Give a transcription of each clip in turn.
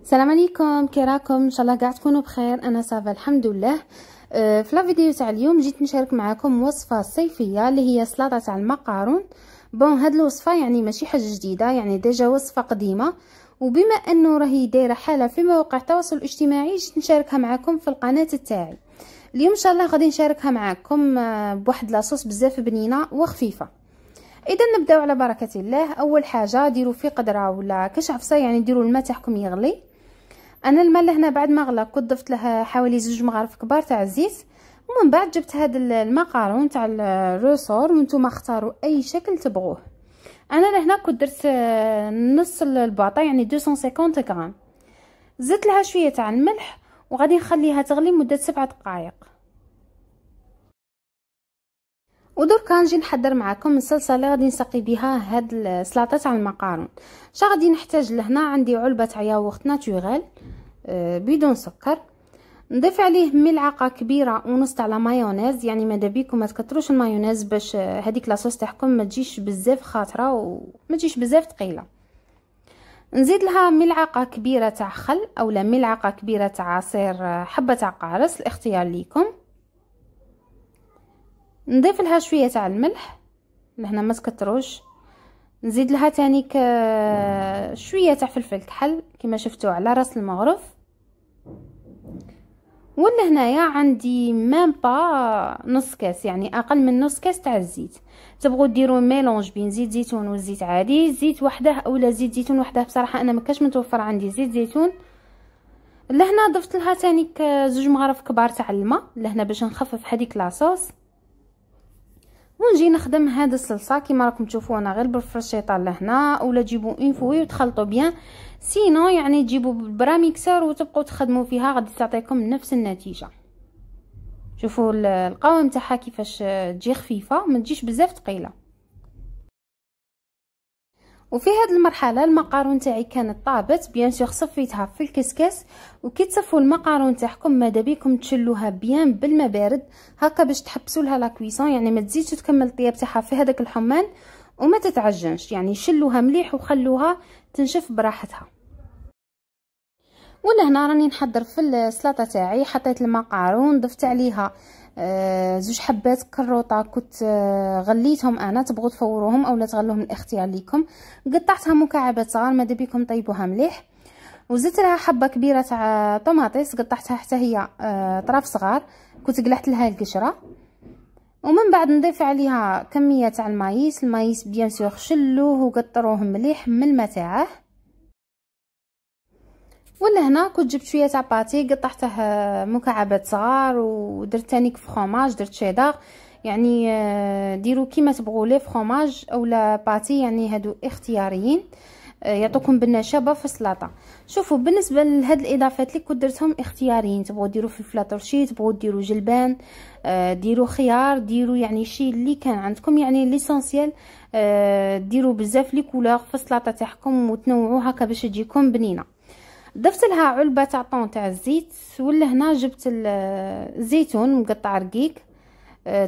السلام عليكم، كي راكم؟ ان شاء الله قاع تكونوا بخير. انا صافا الحمد لله. في لا فيديو تاع اليوم جيت نشارك معكم وصفه صيفيه اللي هي سلطه تاع المقارون. بون هاد الوصفه يعني ماشي حاجه جديده، يعني ديجا وصفه قديمه، وبما انه راهي دايره حاله في مواقع التواصل الاجتماعي جيت نشاركها معكم في القناه تاعي. اليوم ان شاء الله غادي نشاركها معكم بواحد لاصوص بزاف بنينه وخفيفه. اذا نبداو على بركه الله. اول حاجه ديروا في قدره ولا كاش عفصه، يعني ديروا الماء تاعكم يغلي. انا الماء لهنا بعد ما غلى كنت ضفت له حوالي 2 مغارف كبار تاع الزيت، ومن بعد جبت هذا المقارون تاع الروسور، وانتم اختاروا اي شكل تبغوه. انا لهنا كنت درت نص الباطه يعني 250 غرام. زدت لها شويه تاع الملح وغادي نخليها تغلي مده 7 دقائق. ودركا نجي نحضر معكم الصلصه اللي غادي نسقي بها هاد السلطه تاع المقارون. شا غادي نحتاج لهنا؟ عندي علبه تاع ياغورت ناتوريل بدون سكر، نضيف عليه ملعقه كبيره ونص تاع لا مايونيز، يعني ماذا بيكم ما تكثروش المايونيز باش هذيك لاصوص تاعكم ما تجيش بزاف خاطره وما تجيش بزاف ثقيله. نزيد لها ملعقه كبيره تاع خل اولا ملعقه كبيره تاع عصير حبه تاع قارص، الاختيار ليكم. نضيف لها شويه تاع الملح لهنا ما تكثروش. نزيد لها تاني شويه تاع فلفل كحل كما شفتوا على راس المغرف. ولا هنايا عندي مام با نص كاس، يعني اقل من نص كاس تاع الزيت. تبغوا ديروا ميلونج بين زيت زيتون والزيت عادي، زيت وحده اولا زيت زيتون وحده. بصراحه انا ما كاش متوفر عندي زيت زيتون. لهنا ضفت لها تاني 2 مغارف كبار تاع الماء لهنا باش نخفف هذيك لاصوص. ونجي نخدم هذه الصلصه كيما راكم تشوفوا انا غير بالفرشيطه لهنا، اولا تجيبوا اون فوي وتخلطوا بيان، سينو يعني تجيبوا براميكسر وتبقوا تخدموا فيها غادي تعطيكم نفس النتيجه. شوفوا القوام تاعها كيفاش تجي خفيفه ما تجيش بزاف ثقيله. وفي هذه المرحله المقارون تاعي كانت طابت بيان سور، صفيتها في الكسكاس. وكي تصفوا المقارون تاعكم ماذا بيكم تشلوها بيان بالماء بارد هكا باش تحبسوا لها لا كويسون، يعني ما تزيدش تكمل الطياب تاعها في هذاك الحمان وما تتعجنش، يعني شلوها مليح وخلوها تنشف براحتها. ولا هنا راني نحضر في السلطه تاعي. حطيت المقارون، ضفت عليها 2 حبات كروطه كنت غليتهم انا، تبغوا تفوروهم اولا تغلوهم الاختيار ليكم. قطعتها مكعبات صغار ماذا بيكم طيبوها مليح. وزدت لها حبه كبيره تاع طماطيس قطعتها حتى هي طراف صغار كنت قلعت لها القشره. ومن بعد نضيف عليها كميه تاع المايس بيان سور شلوه وقطروه مليح من الماء تاعه. ولا هنا كنت جبت شويه تاع باتي قطعته مكعبات صغار، ودرت تاني فخوماج، درت شيدار، يعني ديروا كيما تبغوا لي فخوماج اولا باتي، يعني هادو اختياريين يعطوكم بالنشابه في السلطه. شوفوا بالنسبه لهاد الاضافات اللي كنت درتهم اختياريين، تبغوا ديروا فلفله ترشي، تبغوا ديروا جلبان، ديروا خيار، ديروا يعني شي اللي كان عندكم، يعني ليسونسيال ديروا بزاف لي كولور في السلطه تاعكم وتنوعوا هكا باش تجيكم بنينه. ضفت لها علبه تاع طون تاع الزيت. ولا هنا جبت الزيتون مقطع رقيق،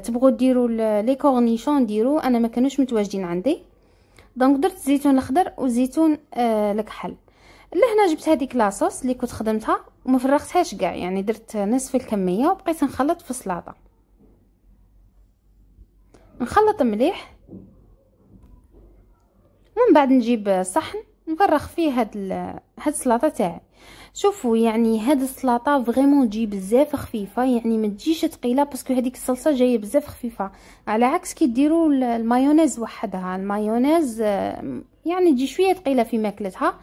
تبغوا ديروا لي كورنيشون ديروا، انا ما كانوش متواجدين عندي دونك درت زيتون الاخضر وزيتون الكحل. لهنا جبت هذيك لاصوص اللي كنت خدمتها وما فرغتهاش كاع، يعني درت نصف الكميه وبقيت نخلط في السلطه. نخلط مليح ومن بعد نجيب صحن نفرغ فيه هاد السلطه تاعي. شوفوا يعني هاد السلطه فريمون تجي بزاف خفيفه، يعني ما تجيش ثقيله باسكو هذيك الصلصه جايه بزاف خفيفه، على عكس كي ديروا المايونيز وحدها. المايونيز يعني تجي شويه ثقيله في ماكلتها.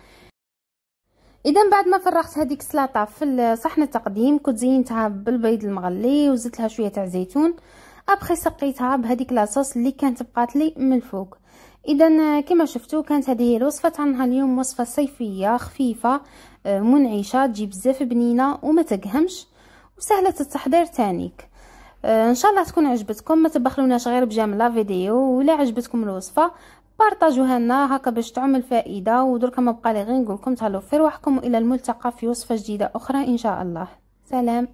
اذا بعد ما فرغت هذيك السلطه في صحن التقديم كنت زينتها بالبيض المغلي وزدت لها شويه تاع زيتون. ابخي سقيتها بهذيك لاصوص اللي كانت بقات لي من الفوق. اذا كما شفتوا كانت هذه هي الوصفه تاعنا اليوم، وصفه صيفيه خفيفه منعشه تجي بزاف بنينه وما تقهمش وسهله التحضير تانيك. ان شاء الله تكون عجبتكم. ما تبخلوناش غير بجام لا فيديو، ولا عجبتكم الوصفه بارطاجوها لنا هكا باش تعمل فائده. ودركا ما بقى لي غير نقول لكم تهلاو في رواحكم، والى الملتقى في وصفه جديده اخرى ان شاء الله. سلام.